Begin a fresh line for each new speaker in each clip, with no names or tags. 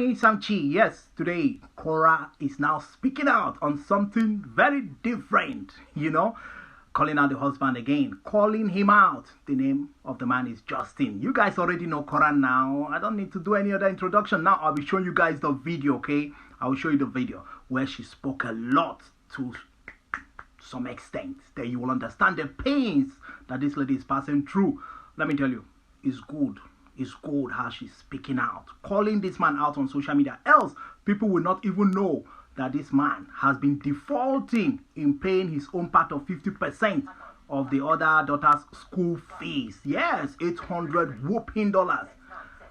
Samchi, yes, today Korra is now speaking out on something very different, calling out the husband again, calling him out. The name of the man is Justin. You guys already know Korra now. I don't need to do any other introduction. Now I'll be showing you guys the video, okay? I will show you the video where she spoke a lot to some extent. Then you will understand the pains that this lady is passing through. Let me tell you, it's good. It's good how she's speaking out, calling this man out on social media. Else, people will not even know that this man has been defaulting in paying his own part of 50% of the other daughter's school fees. Yes, $800 whooping dollars.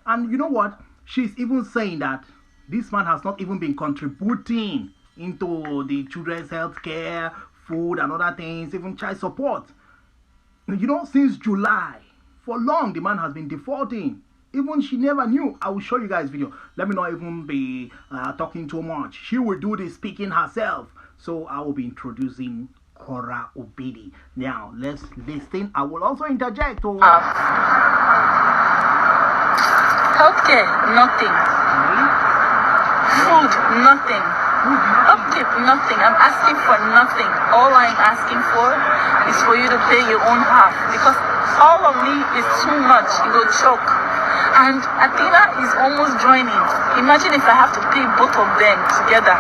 And you know what? She's even saying that this man has not even been contributing into the children's health care, food and other things, even child support. Since July. For long, the man has been defaulting. Even she never knew. I will show you guys video. Let me not even be talking too much. She will do the speaking herself. So I will be introducing Korra Obi. Now, let's listen. I will also interject.
Healthcare, nothing. Food, nothing. Upkeep, nothing. I'm asking for nothing. All I'm asking for is for you to pay your own half. Because all of me is too much. It will choke. And Athena is almost joining. Imagine if I have to pay both of them together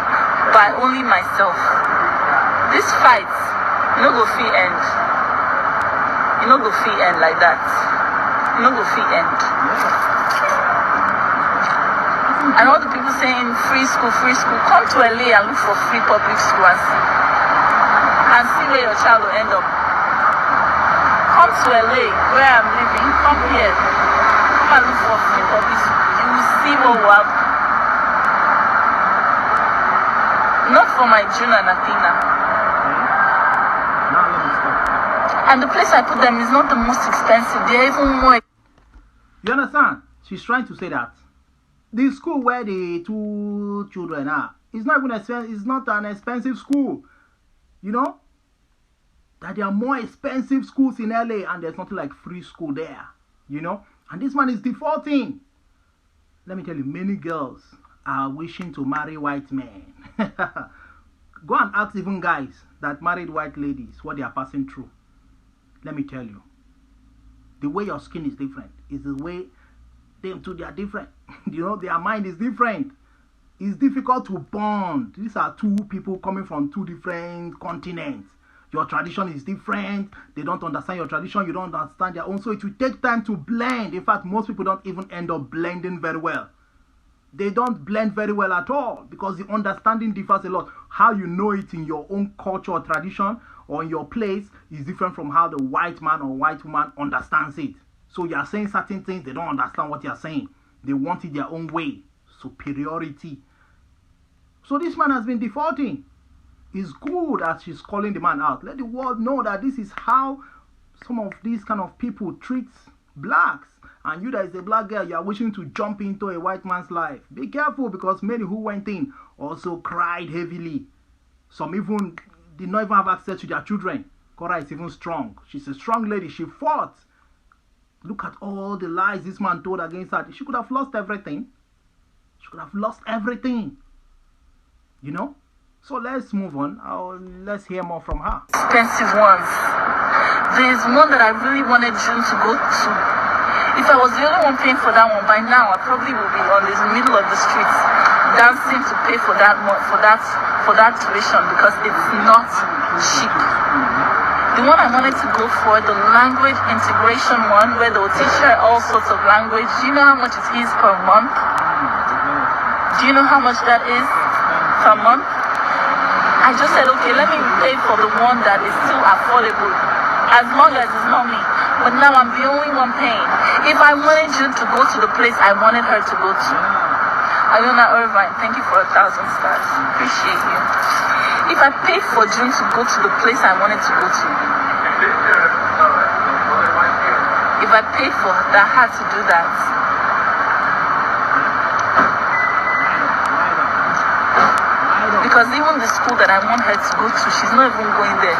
by only myself. This fight, go fee end. Go fee end like that. Go fee end. And all the people saying free school, come to LA and look for free public school and see where your child will end up. Come to LA, where I'm living, come here, come and look for free public school. You will see what will happen. Not for my June and Athena.
Now let me stop.
And the place I put them is not the most expensive, they're even more.
You understand? She's trying to say that the school where the two children are is not even expensive. It's not an expensive school. That there are more expensive schools in LA and there's nothing like free school there. And this man is defaulting. Let me tell you, many girls are wishing to marry white men. Go and ask even guys that married white ladies what they are passing through. Let me tell you, the way your skin is different is the way them too, they are different. Their mind is different. It's difficult to bond. These are two people coming from two different continents. Your tradition is different. They don't understand your tradition. You don't understand their own. So it will take time to blend. In fact, most people don't even end up blending very well. They don't blend very well at all because the understanding differs a lot. How you know it in your own culture or tradition or in your place is different from how the white man or white woman understands it. So you are saying certain things, they don't understand what you are saying. They want it their own way. Superiority. So this man has been defaulting. It's good that she's calling the man out. Let the world know that this is how some of these kind of people treat blacks. And you that is a black girl, you are wishing to jump into a white man's life. Be careful because many who went in also cried heavily. Some even did not even have access to their children. Korra is even strong. She's a strong lady. She fought. Look at all the lies this man told against her. She could have lost everything. She could have lost everything. So let's move on. Let's hear more from her.
Expensive ones. There's one that I really wanted June to go to. If I was the only one paying for that one, by now I probably will be on the middle of the streets dancing to pay for that tuition because it's not cheap. The one I wanted to go for, the language integration one, where they will teach her all sorts of language. Do you know how much it is per month? Do you know how much that is per month? I just said, okay, let me pay for the one that is still affordable, as long as it's not me. But now I'm the only one paying. If I wanted June to go to the place I wanted her to go to. Ayona Irvine, thank you for 1,000 stars. Appreciate you. If I pay for June to go to the place I wanted to go to, if I pay for her to do that, because even the school that I want her to go to, she's not even going there.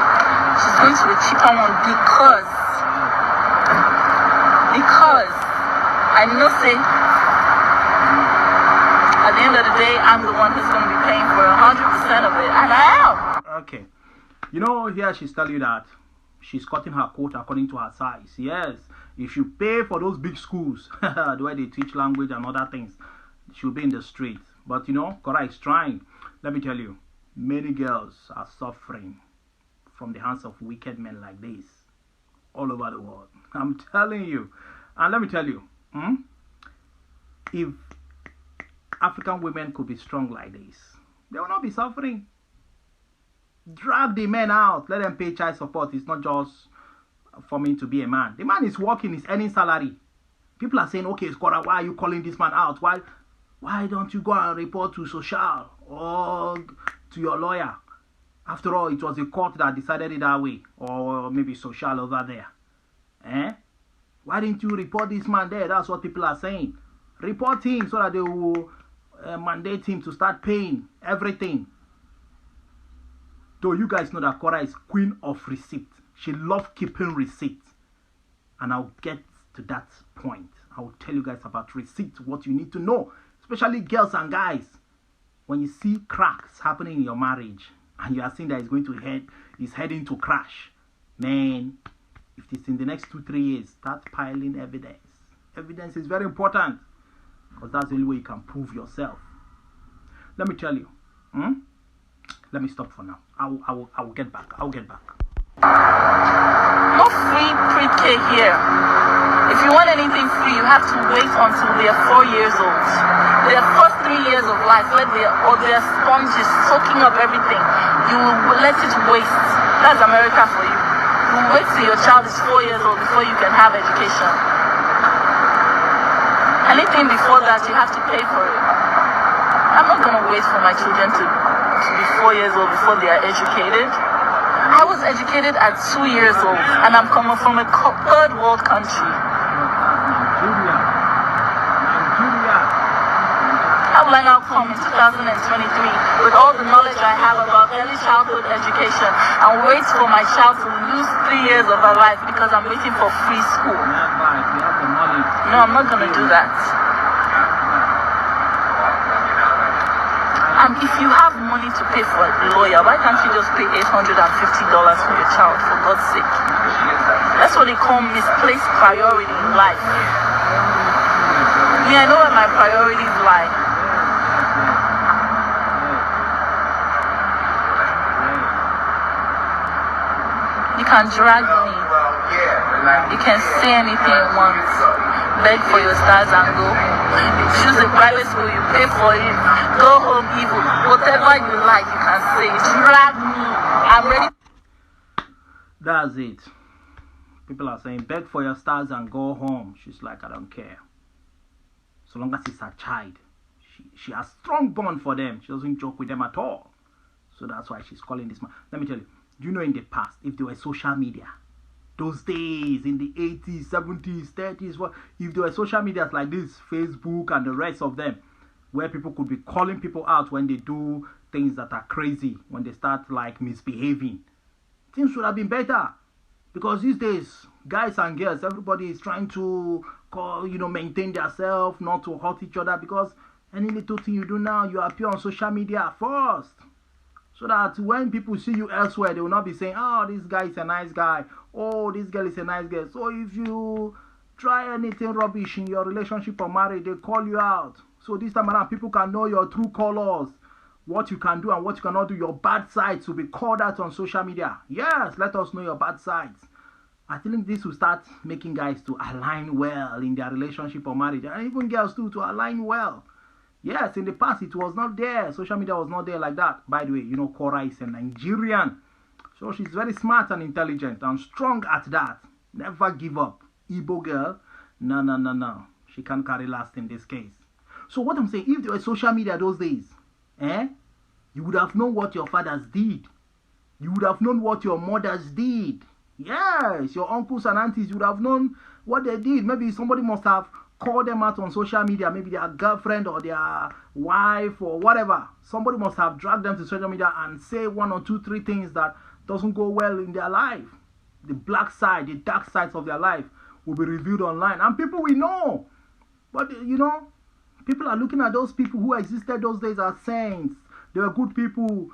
She's going to a cheaper one because I know say At the end of the day, I'm the one who's going to be paying for 100% of it, and I am.
Okay. You know, here she's telling you that she's cutting her coat according to her size. Yes, if you pay for those big schools, the way they teach language and other things, she'll be in the street. But you know, Korra is trying. Let me tell you, many girls are suffering from the hands of wicked men like this all over the world. I'm telling you. And let me tell you, if African women could be strong like this, they will not be suffering. Drag the men out. Let them pay child support. It's not just for me to be a man. The man is working. He's earning salary. People are saying, okay, Korra, why are you calling this man out? Why don't you go and report to social or to your lawyer? After all, it was a court that decided it that way. Or maybe social over there. Why didn't you report this man there? That's what people are saying. Report him so that they will mandate him to start paying everything. So you guys know that Korra is queen of receipt. She loves keeping receipt. And I'll get to that point. I will tell you guys about receipt, what you need to know. Especially girls and guys. When you see cracks happening in your marriage and you are seeing that it's heading to crash, man, if it's in the next 2-3 years, start piling evidence. Evidence is very important because that's the only way you can prove yourself. Let me tell you. Let me stop for now. I will get back. No
free pre-K here. If you want anything free, you have to wait until they are 4 years old. Their first 3 years of life, their sponge is soaking up everything. You will let it waste. That's America for you. You wait till your child is 4 years old before you can have education. Anything before that, you have to pay for it. I'm not going to wait for my children to be 4 years old before they are educated. I was educated at 2 years old, and I'm coming from a third world country. How will I now come in 2023 with all the knowledge I have about early childhood education and wait for my child to lose 3 years of her life because I'm waiting for free school? No, I'm not going to do that. And if you have money to pay for a lawyer, why can't you just pay $850 for your child, for God's sake? That's what they call misplaced priority in life. I know where my priorities lie. You can drag me. You can say anything you want. Beg for your stars and go. You choose a private school, you pay for it. Go home evil. Whatever you like, you can say. Drag me. I'm ready.
That's it. People are saying, beg for your stars and go home. She's like, I don't care. So long as it's her child. She has strong bond for them. She doesn't joke with them at all. So that's why she's calling this man. Let me tell you. Do you know in the past, if there were social media, those days in the 80s, 70s, 30s, if there were social medias like this, Facebook and the rest of them, where people could be calling people out when they do things that are crazy, when they start like misbehaving, things would have been better. Because these days, guys and girls, everybody is trying to maintain themselves, not to hurt each other, because any little thing you do now, you appear on social media first. So that when people see you elsewhere, they will not be saying, oh, this guy is a nice guy. Oh, this girl is a nice girl. So if you try anything rubbish in your relationship or marriage, they call you out. So this time around, people can know your true colors, what you can do and what you cannot do. Your bad sides will be called out on social media. Yes, let us know your bad sides. I think this will start making guys to align well in their relationship or marriage. And even girls too, to align well. Yes, in the past, it was not there. Social media was not there like that. By the way, you know, Korra is a Nigerian. So she's very smart and intelligent and strong at that. Never give up. Igbo girl, no. She can't carry last in this case. So what I'm saying, if there was social media those days, you would have known what your fathers did. You would have known what your mothers did. Yes, your uncles and aunties, you would have known what they did. Maybe somebody must have call them out on social media, maybe their girlfriend or their wife or whatever. Somebody must have dragged them to social media and say 1 or 2, 3 things that doesn't go well in their life. The black side, the dark sides of their life will be revealed online. And people will know. But, People are looking at those people who existed those days as saints. They were good people.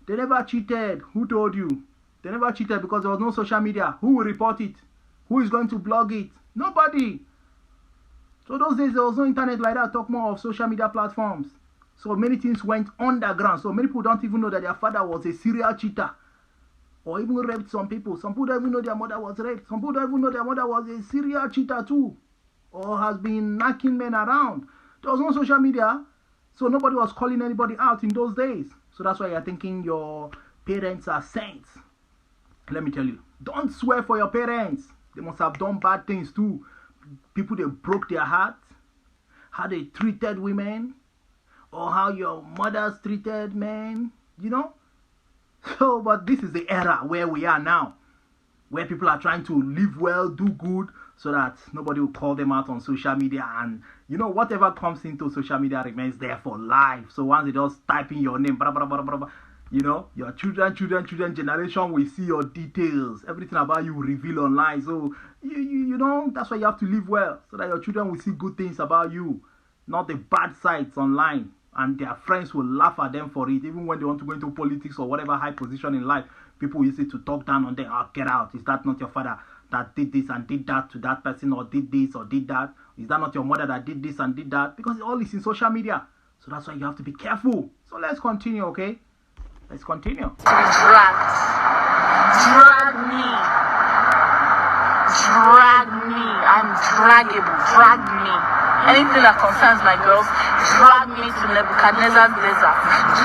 They never cheated. Who told you? They never cheated because there was no social media. Who will report it? Who is going to blog it? Nobody. So those days there was no internet like that. Talk more of social media platforms. So many things went underground. So many people don't even know that their father was a serial cheater. Or even raped some people. Some people don't even know their mother was raped. Some people don't even know their mother was a serial cheater too. Or has been knocking men around. There was no social media. So nobody was calling anybody out in those days. So that's why you're thinking your parents are saints. Let me tell you. Don't swear for your parents. They must have done bad things too. People, they broke their hearts. How they treated women. Or how your mothers treated men. You know. So, but this is the era where we are now. Where people are trying to live well, do good. So that nobody will call them out on social media. And, you know, whatever comes into social media remains there for life. So once they just type in your name, blah, blah, blah, blah, blah, you know, your children generation will see your details. Everything about you will reveal online. So, you know, that's why you have to live well. So that your children will see good things about you. Not the bad sides online. And their friends will laugh at them for it. Even when they want to go into politics or whatever high position in life. People use it to talk down on them. Oh, get out. Is that not your father that did this and did that to that person, or did this or did that? Is that not your mother that did this and did that? Because it all is in social media. So that's why you have to be careful. So let's continue, okay? Let's continue.
To be dragged. Drag me. Drag me. I'm draggable. Drag me. Anything that concerns my girls, drag me to Nebuchadnezzar's desert.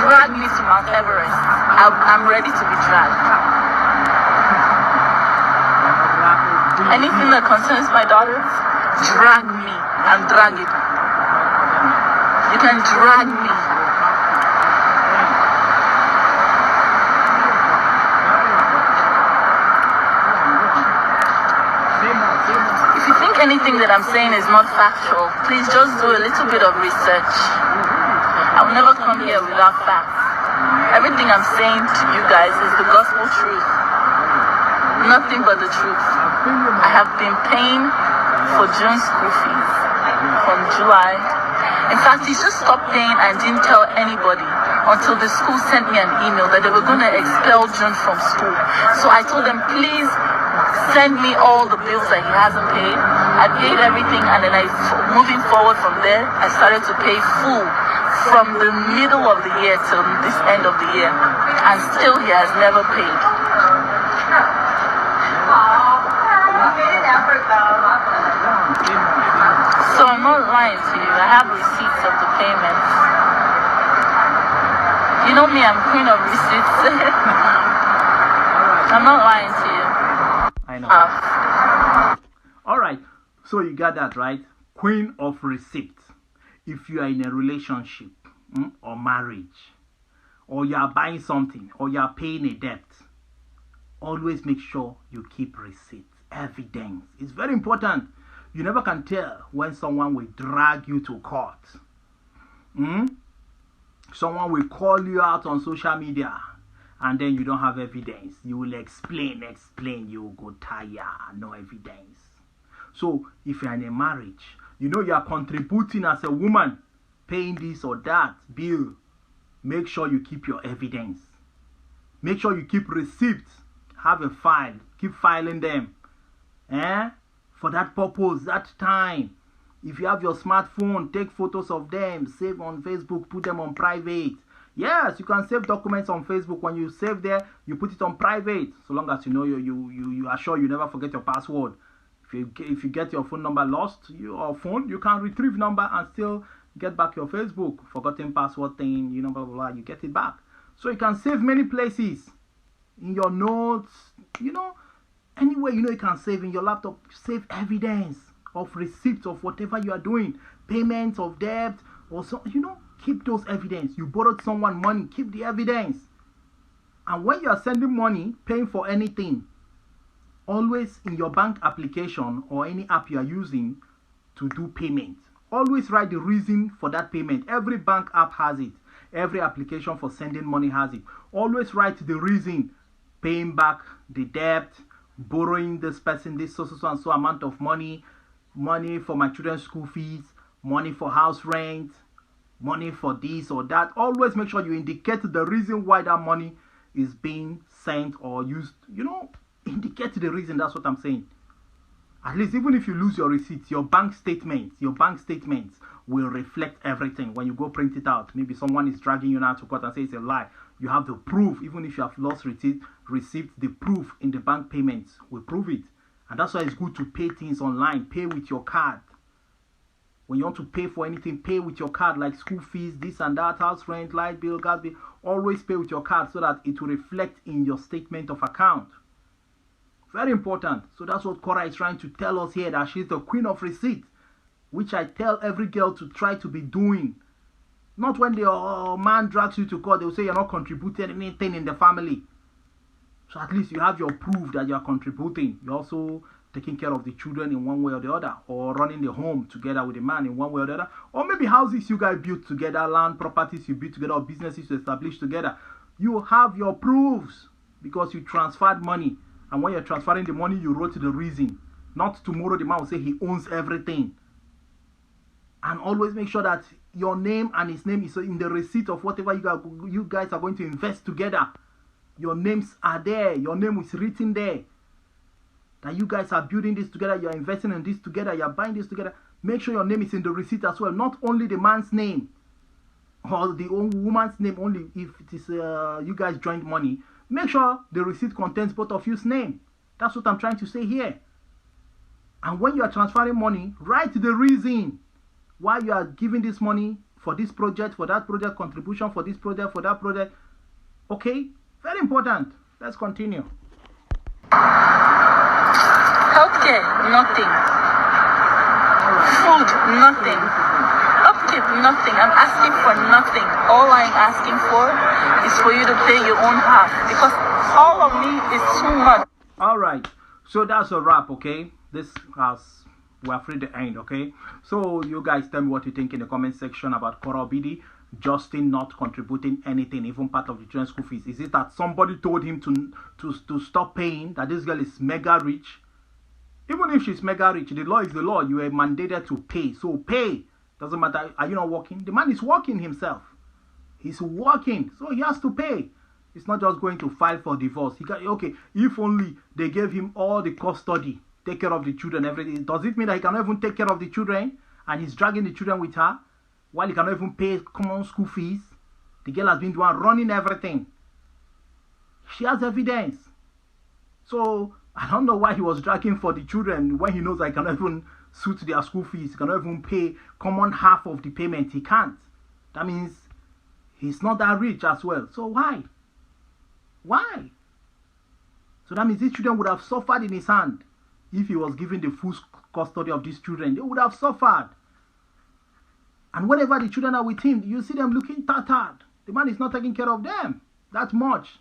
Drag me to Mount Everest. I'm ready to be dragged. Anything that concerns my daughters, drag me and drag it. You can drag me. If you think anything that I'm saying is not factual, please just do a little bit of research. I will never come here without facts. Everything I'm saying to you guys is the gospel truth. Nothing but the truth. I have been paying for June's school fees from July. In fact, he just stopped paying and didn't tell anybody until the school sent me an email that they were going to expel June from school. So I told them, please send me all the bills that he hasn't paid. I paid everything, and then moving forward from there, I started to pay full from the middle of the year till this end of the year. And still he has never paid. So I'm not lying to you. I have receipts of the payments. You know me, I'm queen of receipts. I'm not lying to you.
I know. Alright, so you got that, right? Queen of receipts. If you are in a relationship or marriage, or you are buying something, or you are paying a debt, always make sure you keep receipts, evidence. It's very important. You never can tell when someone will drag you to court. Someone will call you out on social media, and then you don't have evidence. You will explain, you will go tired, no evidence. So if you're in a marriage, you know you are contributing as a woman, paying this or that bill. Make sure you keep your evidence. Make sure you keep receipts. Have a file. Keep filing them. For that purpose, that time. If you have your smartphone, take photos of them. Save on Facebook. Put them on private. Yes, you can save documents on Facebook. When you save there, you put it on private. So long as you know you are sure you never forget your password. If you get your phone number lost, your phone, you can retrieve number and still get back your Facebook. Forgotten password thing, blah, blah, blah, you get it back. So you can save many places. In your notes, anywhere you can save. In your laptop, save evidence of receipts of whatever you are doing. Payments of debt or so, keep those evidence. You borrowed someone money, keep the evidence. And when you are sending money, paying for anything, always in your bank application or any app you are using to do payment, always write the reason for that payment. Every bank app has it. Every application for sending money has it. Always write the reason. Paying back the debt, borrowing this person this so and so amount of money for my children's school fees, money for house rent, money for this or that. Always make sure you indicate the reason why that money is being sent or used. Indicate the reason. That's what I'm saying. At least even if you lose your receipts, your bank statements will reflect everything when you go print it out. Maybe someone is dragging you now to court and say it's a lie. You have the proof. Even if you have lost receipts, the proof in the bank payments will prove it. And that's why it's good to pay things online. Pay with your card. When you want to pay for anything, pay with your card, like school fees, this and that, house rent, light bill, gas bill. Always pay with your card so that it will reflect in your statement of account. Very important. So that's what Korra is trying to tell us here, that she's the queen of receipts, which I tell every girl to try to be doing. Not when the man drags you to court, they'll say you're not contributing anything in the family. So at least you have your proof that you're contributing. You're also taking care of the children in one way or the other, or running the home together with the man in one way or the other, or maybe houses you guys built together, land, properties you built together, or businesses you established together. You have your proofs because you transferred money. And when you're transferring the money, you wrote the reason. Not tomorrow the man will say he owns everything. And always make sure that your name and his name is in the receipt of whatever you guys are going to invest together. Your names are there. Your name is written there. That you guys are building this together. You're investing in this together. You're buying this together. Make sure your name is in the receipt as well. Not only the man's name or the woman's name only if it is you guys joined money. Make sure the receipt contains both of you's name. That's what I'm trying to say here. And when you are transferring money, write the reason why you are giving this money for this project, for that project, contribution for this project, for that project. Okay? Very important. Let's continue.
Healthcare, nothing. Food, nothing. Upkeep, nothing. I'm asking for nothing. All I'm asking for is for you to pay your own half, because all of me is too much.
All right. So that's a wrap, okay? We're free to end, okay? So you guys tell me what you think in the comment section about Korra Obi, Justin not contributing anything, even part of the children's school fees. Is it that somebody told him to stop paying, that this girl is mega rich? Even if she's mega rich, the law is the law. You are mandated to pay. So pay. Doesn't matter. Are you not working? The man is working himself. He's working. So he has to pay. It's not just going to file for divorce. Okay, if only they gave him all the custody, take care of the children, everything. Does it mean that he cannot even take care of the children and he's dragging the children with her while he cannot even pay common school fees? The girl has been the one running everything. She has evidence. So I don't know why he was dragging for the children when he knows I cannot even suit their school fees. He cannot even pay common half of the payment. He can't. That means he's not that rich as well. So why? Why? So that means these children would have suffered in his hand. If he was given the full custody of these children, they would have suffered. And whenever the children are with him, you see them looking tattered. The man is not taking care of them that much.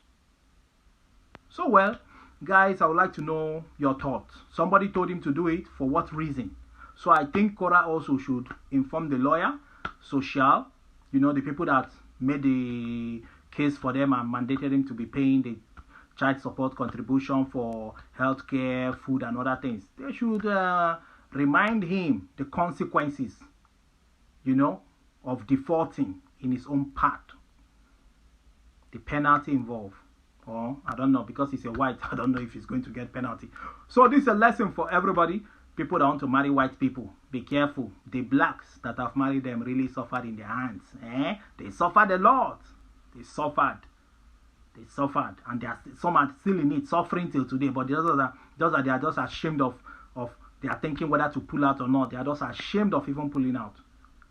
So well, guys, I would like to know your thoughts. Somebody told him to do it. For what reason? So I think Korra also should inform the lawyer, social, the people that made the case for them and mandated him to be paying the child support contribution for healthcare, food, and other things. They should remind him the consequences, of defaulting in his own part. The penalty involved. Or, I don't know, because he's a white, I don't know if he's going to get penalty. So this is a lesson for everybody. People that want to marry white people, be careful. The blacks that have married them really suffered in their hands. They suffered a lot. They suffered. And some are still in it, suffering till today. But the others they are just ashamed of they are thinking whether to pull out or not. They are just ashamed of even pulling out.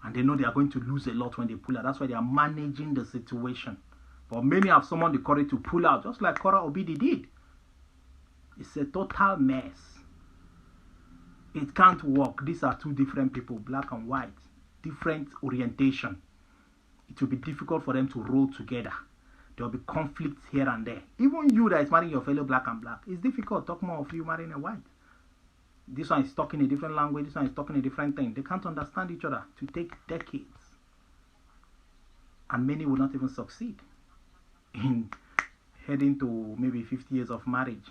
And they know they are going to lose a lot when they pull out. That's why they are managing the situation. But many have summoned the courage to pull out, just like Korra Obi did. It's a total mess. It can't work. These are two different people, black and white. Different orientation. It will be difficult for them to roll together. There will be conflicts here and there. Even you that is marrying your fellow black and black, it's difficult. Talk more of you marrying a white. This one is talking a different language. This one is talking a different thing. They can't understand each other to take decades. And many will not even succeed in heading to maybe 50 years of marriage.